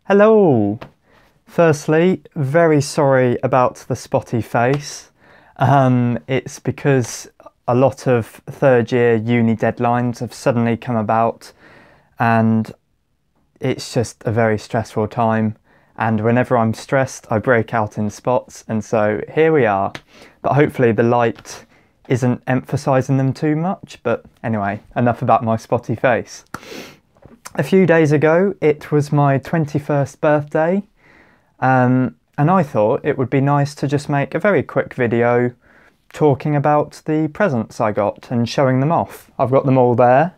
Hello! Firstly, very sorry about the spotty face. It's because a lot of third year uni deadlines have suddenly come about and it's just a very stressful time, and whenever I'm stressed I break out in spots, and so here we are. But hopefully the light isn't emphasising them too much, but anyway, enough about my spotty face. A few days ago it was my 21st birthday, and I thought it would be nice to just make a very quick video talking about the presents I got and showing them off. I've got them all there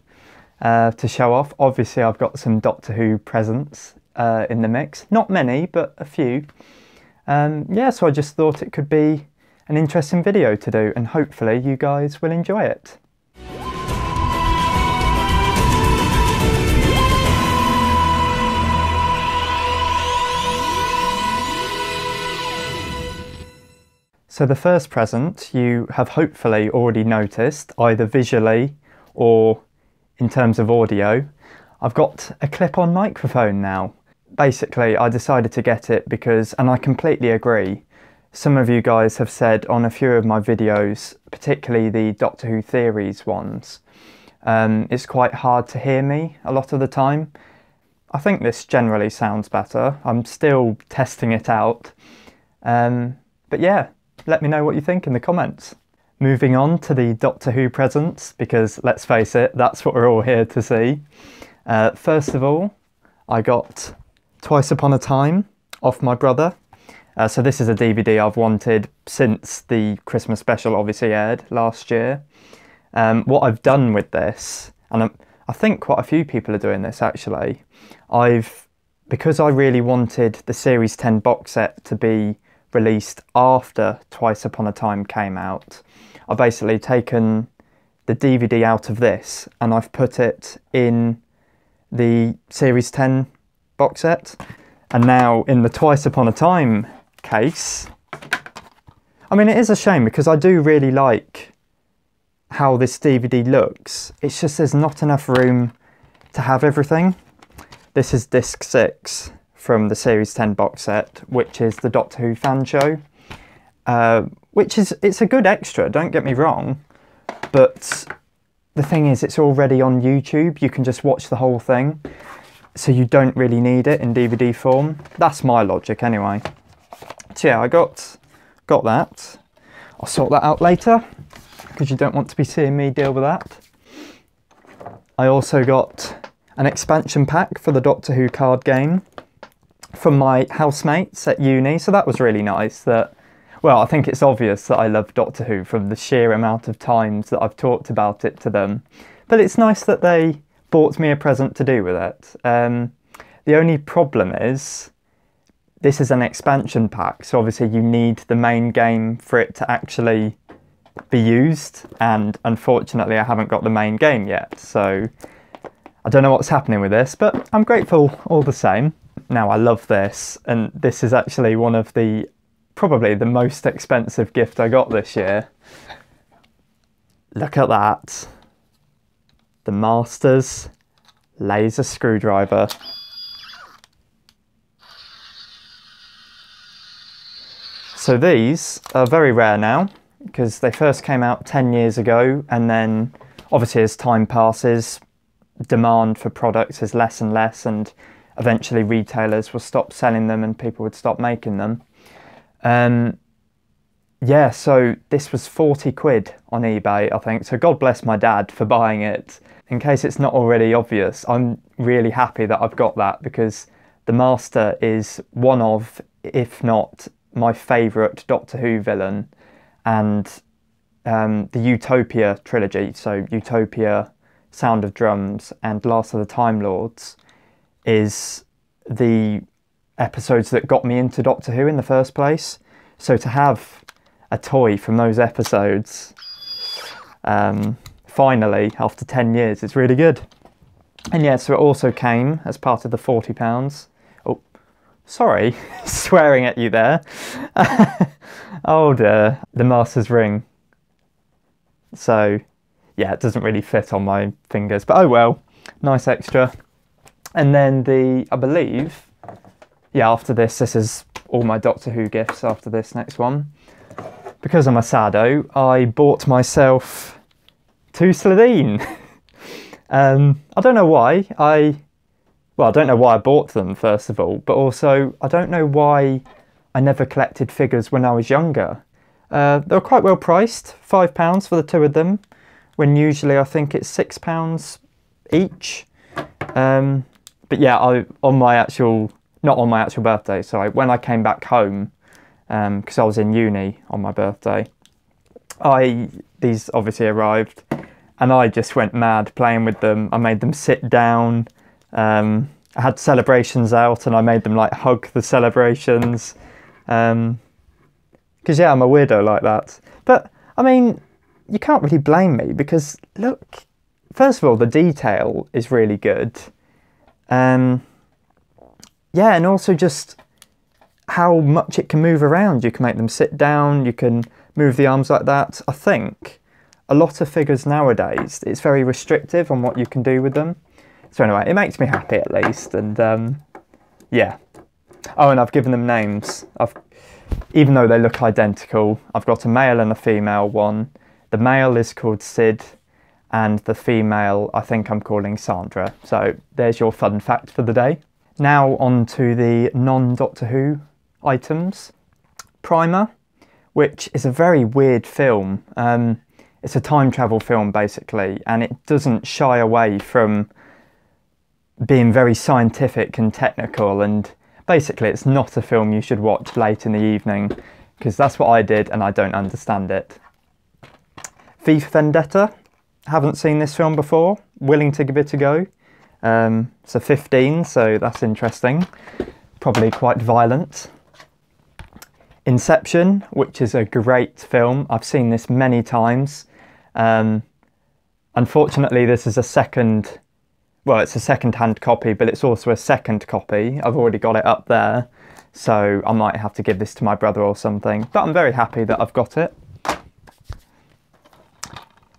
to show off. Obviously I've got some Doctor Who presents in the mix. Not many, but a few. Yeah, so I just thought it could be an interesting video to do, and hopefully you guys will enjoy it. So the first present you have hopefully already noticed, either visually or in terms of audio. I've got a clip-on microphone now. Basically, I decided to get it because, and I completely agree, some of you guys have said on a few of my videos, particularly the Doctor Who theories ones, it's quite hard to hear me a lot of the time. I think this generally sounds better. I'm still testing it out. But yeah, let me know what you think in the comments. Moving on to the Doctor Who presents, because let's face it, that's what we're all here to see. First of all, I got Twice Upon a Time off my brother. So this is a DVD I've wanted since the Christmas special obviously aired last year. What I've done with this, and I think quite a few people are doing this actually, because I really wanted the Series 10 box set to be released after Twice Upon a Time came out, I've basically taken the DVD out of this and I've put it in the Series 10 box set. And now in the Twice Upon a Time case, I mean, it is a shame because I do really like how this DVD looks. It's just there's not enough room to have everything. This is disc 6 from the Series 10 box set, which is the Doctor Who fan show, it's a good extra, don't get me wrong, but the thing is it's already on YouTube. You can just watch the whole thing, so you don't really need it in DVD form. That's my logic anyway. So yeah, I got that. I'll sort that out later because you don't want to be seeing me deal with that. I also got an expansion pack for the Doctor Who card game from my housemates at uni, so that was really nice. Well, I think it's obvious that I love Doctor Who from the sheer amount of times that I've talked about it to them, but it's nice that they bought me a present to do with it. The only problem is this is an expansion pack, so obviously you need the main game for it to actually be used, and unfortunately I haven't got the main game yet, so I don't know what's happening with this, but I'm grateful all the same. Now I love this, and this is actually one of probably the most expensive gift I got this year. Look at that. The Masters laser screwdriver. So these are very rare now because they first came out 10 years ago, and then obviously as time passes, demand for products is less and less, and eventually retailers will stop selling them and people would stop making them. Yeah, so this was 40 quid on eBay, I think. So God bless my dad for buying it. In case it's not already obvious, I'm really happy that I've got that because the Master is one of, if not my favourite Doctor Who villain, and the Utopia trilogy, so Utopia, Sound of Drums and Last of the Time Lords, is the episodes that got me into Doctor Who in the first place. So to have a toy from those episodes, finally, after 10 years, it's really good. And yeah, so it also came as part of the £40. Oh, sorry, swearing at you there. Oh dear, the Master's ring. So yeah, it doesn't really fit on my fingers, but oh well, nice extra. And then I believe yeah, after this is all my Doctor Who gifts after this next one. Because I'm a saddo, I bought myself 2 Slitheen. I don't know why. Well, I don't know why I bought them, first of all, but also I don't know why I never collected figures when I was younger. They were quite well priced, £5 for the 2 of them, when usually I think it's £6 each. But yeah, not on my actual birthday, sorry, when I came back home, because I was in uni on my birthday, these obviously arrived, and I just went mad playing with them. I made them sit down. I had celebrations out, and I made them like hug the celebrations. Because yeah, I'm a weirdo like that. But I mean, you can't really blame me, because look, first of all, the detail is really good. Yeah, and also just how much it can move around. You can make them sit down, you can move the arms like that. I think a lot of figures nowadays, it's very restrictive on what you can do with them. So anyway, it makes me happy at least, and yeah. Oh, and I've given them names. Even though they look identical, I've got a male and a female one. The male is called Sid, and the female I think I'm calling Sandra. So there's your fun fact for the day. Now on to the non-Doctor Who items. Primer, which is a very weird film. It's a time travel film basically, and it doesn't shy away from being very scientific and technical, and basically it's not a film you should watch late in the evening, because that's what I did and I don't understand it. V for Vendetta, haven't seen this film before, willing to give it a go. It's a 15, so that's interesting. Probably quite violent. Inception, which is a great film. I've seen this many times. Unfortunately, this is it's a second-hand copy, but it's also a second copy. I've already got it up there, so I might have to give this to my brother or something. But I'm very happy that I've got it.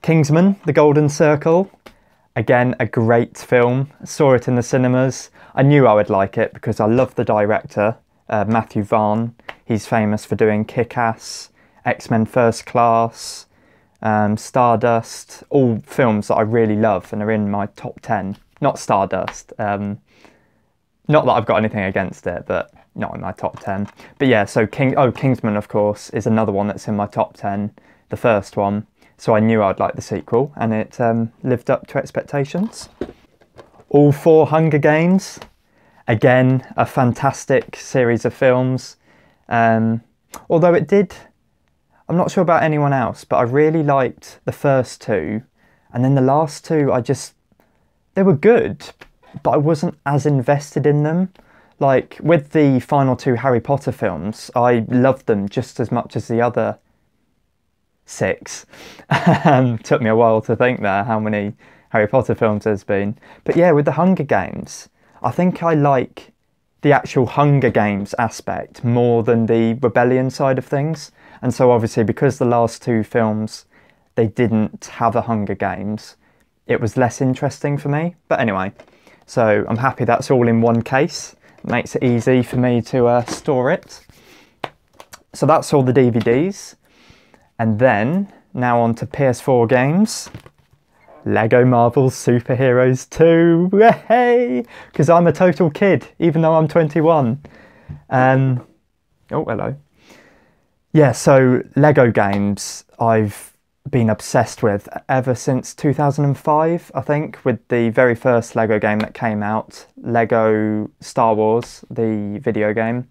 Kingsman, The Golden Circle. Again, a great film. Saw it in the cinemas. I knew I would like it because I love the director, Matthew Vaughn. He's famous for doing Kick-Ass, X-Men First Class, Stardust, all films that I really love and are in my top 10. Not Stardust. Not that I've got anything against it, but not in my top 10. But yeah, so Kingsman, of course, is another one that's in my top 10, the first one. So I knew I'd like the sequel, and it lived up to expectations. All 4 Hunger Games. Again, a fantastic series of films. Although it did... I'm not sure about anyone else, but I really liked the first 2. And then the last 2, they were good, but I wasn't as invested in them. Like, with the final 2 Harry Potter films, I loved them just as much as the other 6. Took me a while to think there how many Harry Potter films there's been. But yeah, with the Hunger Games, I think I like the actual Hunger Games aspect more than the rebellion side of things. And so obviously, because the last 2 films, they didn't have a Hunger Games, it was less interesting for me. But anyway, so I'm happy that's all in one case. It makes it easy for me to store it. So that's all the DVDs. And then, now on to PS4 games. Lego Marvel Superheroes 2, hey! Because I'm a total kid, even though I'm 21. Oh, hello. Yeah, so Lego games I've been obsessed with ever since 2005, I think, with the very first Lego game that came out, Lego Star Wars, the video game.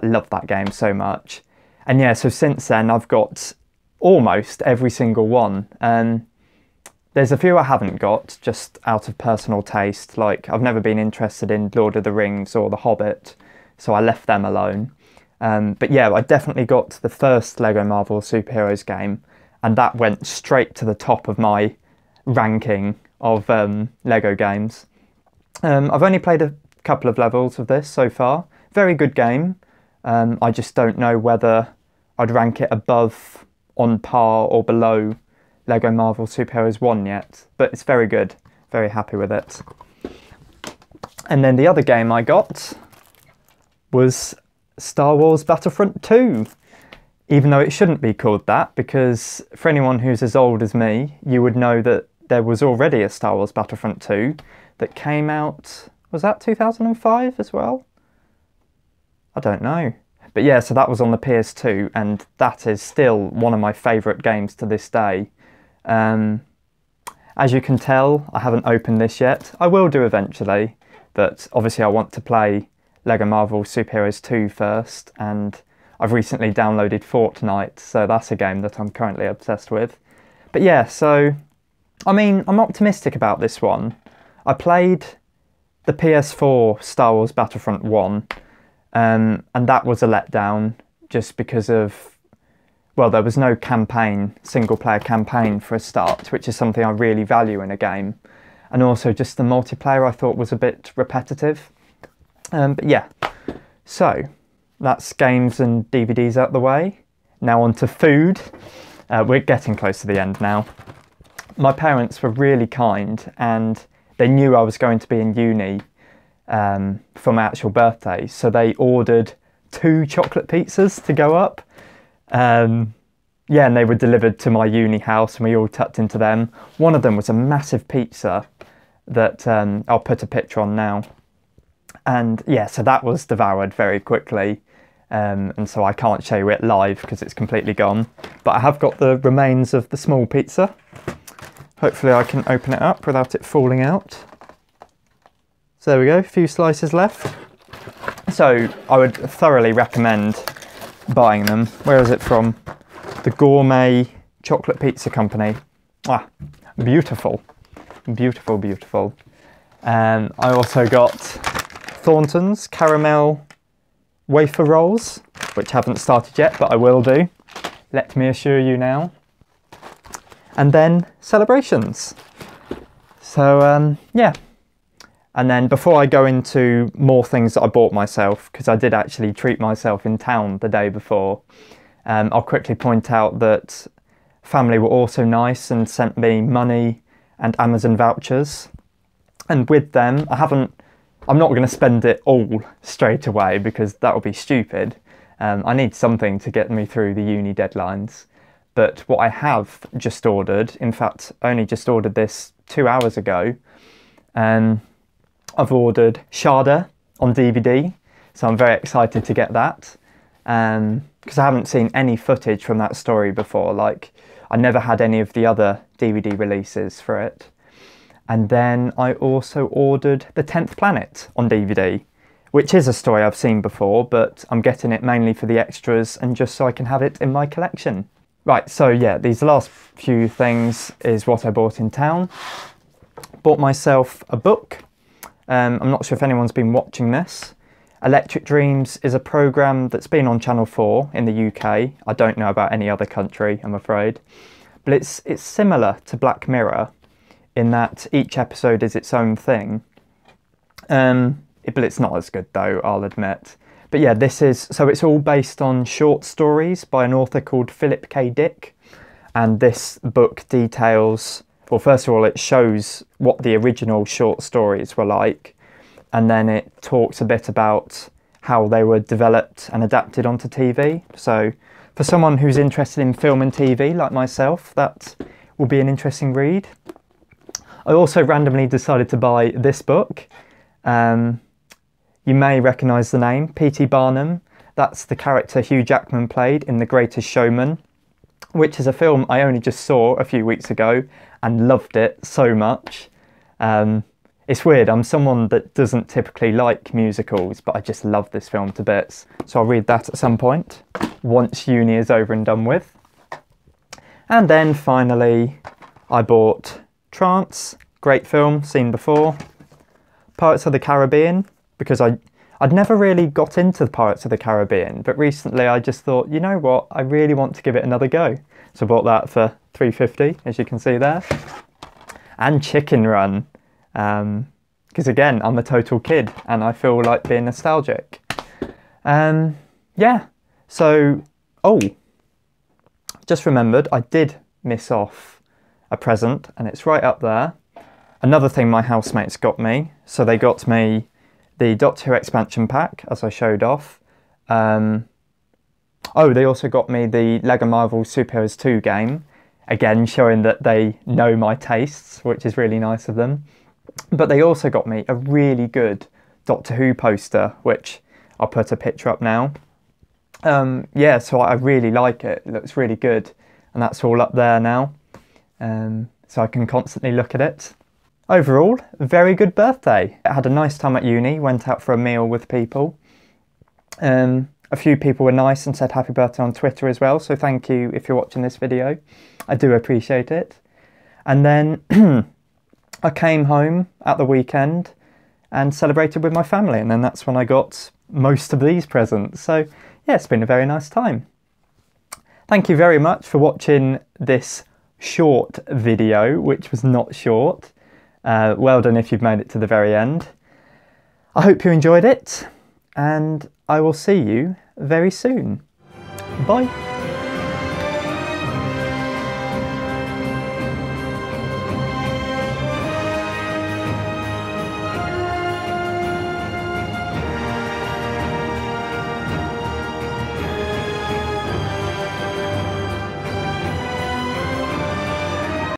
Love that game so much. And yeah, so since then I've got almost every single one. There's a few I haven't got, just out of personal taste. Like, I've never been interested in Lord of the Rings or The Hobbit, so I left them alone. But yeah, I definitely got the first Lego Marvel Superheroes game, and that went straight to the top of my ranking of Lego games. I've only played a couple of levels of this so far. Very good game. I just don't know whether I'd rank it above, on par or below Lego Marvel Superheroes 1 yet, but it's very good. Very happy with it. And then the other game I got was Star Wars Battlefront 2. Even though it shouldn't be called that, because for anyone who's as old as me, you would know that there was already a Star Wars Battlefront 2 that came out, was that 2005 as well? I don't know. But yeah, so that was on the PS2, and that is still one of my favourite games to this day. As you can tell, I haven't opened this yet. I will do eventually, but obviously I want to play LEGO Marvel Super Heroes 2 first, and I've recently downloaded Fortnite, so that's a game that I'm currently obsessed with. But yeah, so, I mean, I'm optimistic about this one. I played the PS4 Star Wars Battlefront 1, and that was a letdown just because of, well, there was no campaign, single-player campaign for a start, which is something I really value in a game. And also just the multiplayer I thought was a bit repetitive. But yeah, so that's games and DVDs out the way. Now on to food. We're getting close to the end now. My parents were really kind, and they knew I was going to be in uni for my actual birthday, so they ordered 2 chocolate pizzas to go up. Yeah, and they were delivered to my uni house, and we all tucked into them. One of them was a massive pizza that I'll put a picture on now. And yeah, so that was devoured very quickly. And so I can't show you it live because it's completely gone. But I have got the remains of the small pizza. Hopefully I can open it up without it falling out. So there we go, a few slices left. So I would thoroughly recommend buying them. Where is it from? The Gourmet Chocolate Pizza Company. Ah, beautiful. Beautiful, beautiful. I also got Thornton's caramel wafer rolls, which haven't started yet, but I will do. Let me assure you now. And then celebrations. So yeah. And then before I go into more things that I bought myself, because I did actually treat myself in town the day before, I'll quickly point out that family were also nice and sent me money and Amazon vouchers. And with them, I'm not going to spend it all straight away because that would be stupid. I need something to get me through the uni deadlines. But what I have just ordered, in fact, I only just ordered this 2 hours ago, I've ordered Sharda on DVD, so I'm very excited to get that. Because I haven't seen any footage from that story before, like I never had any of the other DVD releases for it. And then I also ordered The 10th Planet on DVD, which is a story I've seen before, but I'm getting it mainly for the extras and just so I can have it in my collection. Right, so yeah, these last few things is what I bought in town. Bought myself a book. I'm not sure if anyone's been watching this. Electric Dreams is a programme that's been on Channel 4 in the UK. I don't know about any other country, I'm afraid. But it's similar to Black Mirror in that each episode is its own thing. But it's not as good though, I'll admit. But yeah, so it's all based on short stories by an author called Philip K. Dick. And this book details, well, first of all, it shows what the original short stories were like. And then it talks a bit about how they were developed and adapted onto TV. So for someone who's interested in film and TV like myself, that will be an interesting read. I also randomly decided to buy this book. You may recognise the name, P.T. Barnum. That's the character Hugh Jackman played in The Greatest Showman, which is a film I only just saw a few weeks ago and loved it so much. It's weird, I'm someone that doesn't typically like musicals, but I just love this film to bits. So I'll read that at some point, once uni is over and done with. And then finally, I bought Trance, great film, seen before. Pirates of the Caribbean, because I'd never really got into the Pirates of the Caribbean, but recently I just thought, you know what, I really want to give it another go. So I bought that for $3.50, as you can see there. And Chicken Run. Because again, I'm a total kid and I feel like being nostalgic. Yeah, so, just remembered I did miss off a present and it's right up there. Another thing my housemates got me, so they got me the Doctor Who expansion pack, as I showed off. Oh, they also got me the LEGO Marvel Superheroes 2 game, again showing that they know my tastes, which is really nice of them. But they also got me a really good Doctor Who poster, which I'll put a picture up now. Yeah, so I really like it. It looks really good, and that's all up there now, so I can constantly look at it. Overall, a very good birthday. I had a nice time at uni, went out for a meal with people. A few people were nice and said happy birthday on Twitter as well, so thank you if you're watching this video. I do appreciate it. And then I came home at the weekend and celebrated with my family, and then that's when I got most of these presents. So yeah, it's been a very nice time. Thank you very much for watching this short video, which was not short. Well done if you've made it to the very end. I hope you enjoyed it, and I will see you very soon. Bye.